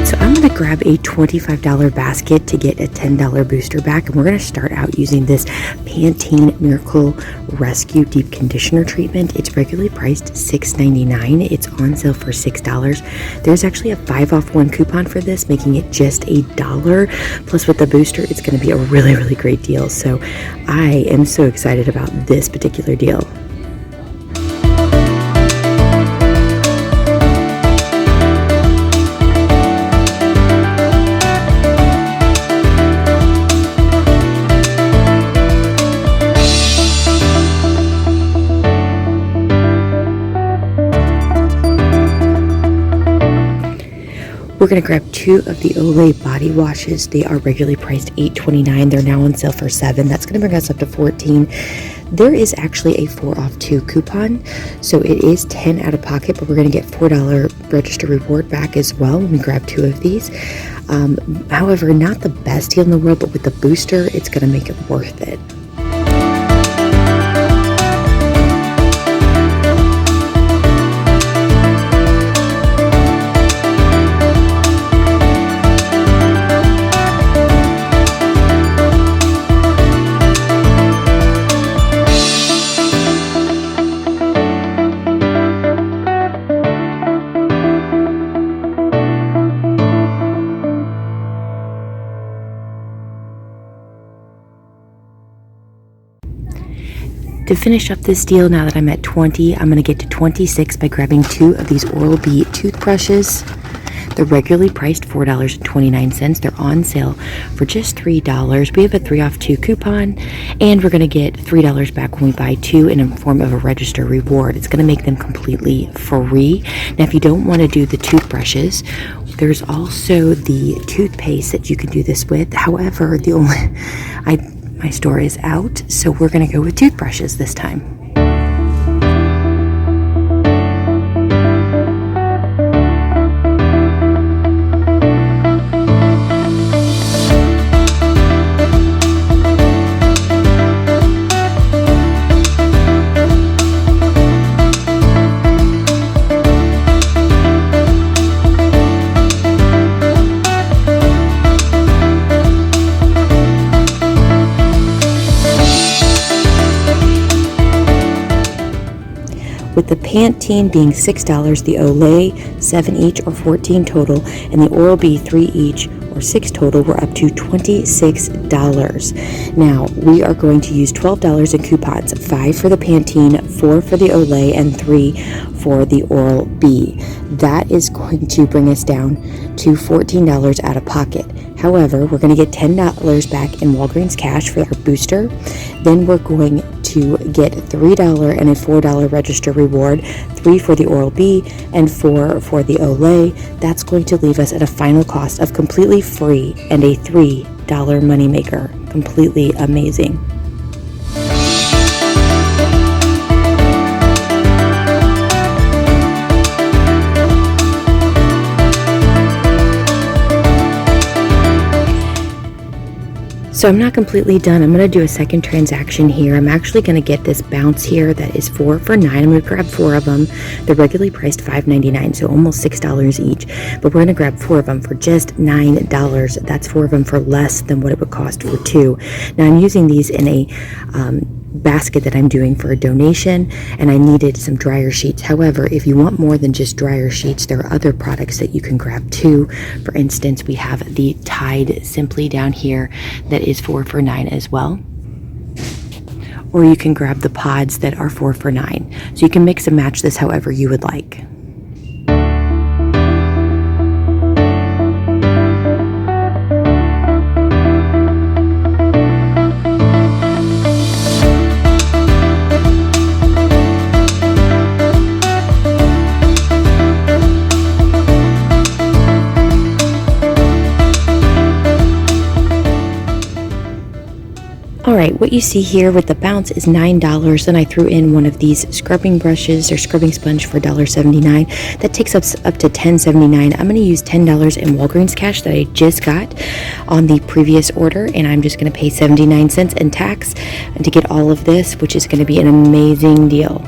Alright, so I'm going to grab a $25 basket to get a $10 booster back, and we're going to start out using this Pantene Miracle Rescue Deep Conditioner Treatment. It's regularly priced $6.99. It's on sale for $6. There's actually a 5 off 1 coupon for this, making it just $1. Plus with the booster, it's going to be a really great deal. So I am so excited about this particular deal. We're going to grab 2 of the Olay body washes. They are regularly priced $8.29. They're now on sale for $7. That's going to bring us up to $14. There is actually a 4 off 2 coupon, so it is $10 out of pocket, but we're going to get $4 register reward back as well when we grab 2 of these. However, not the best deal in the world, but with the booster, it's going to make it worth it. To finish up this deal, now that I'm at 20, I'm going to get to 26 by grabbing 2 of these Oral-B toothbrushes. They're regularly priced $4.29. They're on sale for just $3. We have a 3 off 2 coupon, and we're going to get $3 back when we buy 2 in the form of a register reward. It's going to make them completely free. Now, if you don't want to do the toothbrushes, there's also the toothpaste that you can do this with. However, my store is out, so we're going to go with toothbrushes this time. With the Pantene being $6, the Olay 7 each or 14 total, and the Oral-B 3 each or 6 total, we're up to $26. Now, we are going to use $12 in coupons, 5 for the Pantene, 4 for the Olay, and 3 for the Oral-B. That is going to bring us down to $14 out of pocket. However, we're going to get $10 back in Walgreens cash for our booster. Then we're going to get $3 and a $4 register reward, 3 for the Oral-B and 4 for the Olay. That's going to leave us at a final cost of completely free and a $3 moneymaker. Completely amazing. So I'm not completely done. I'm going to do a second transaction here. I'm actually going to get this bounce here that is 4 for $9. I'm going to grab 4 of them. They're regularly priced $5.99, so almost $6 each. But we're going to grab 4 of them for just $9. That's 4 of them for less than what it would cost for 2. Now I'm using these in a basket that I'm doing for a donation, and I needed some dryer sheets. However, if you want more than just dryer sheets, there are other products that you can grab too. For instance, we have the Tide Simply down here that is 4 for $9 as well. Or you can grab the pods that are 4 for $9. So you can mix and match this however you would like. Alright, what you see here with the bounce is $9. Then I threw in one of these scrubbing brushes or scrubbing sponge for $1.79. That takes us up to $10.79. I'm going to use $10 in Walgreens cash that I just got on the previous order, and I'm just going to pay 79 cents in tax to get all of this, which is going to be an amazing deal.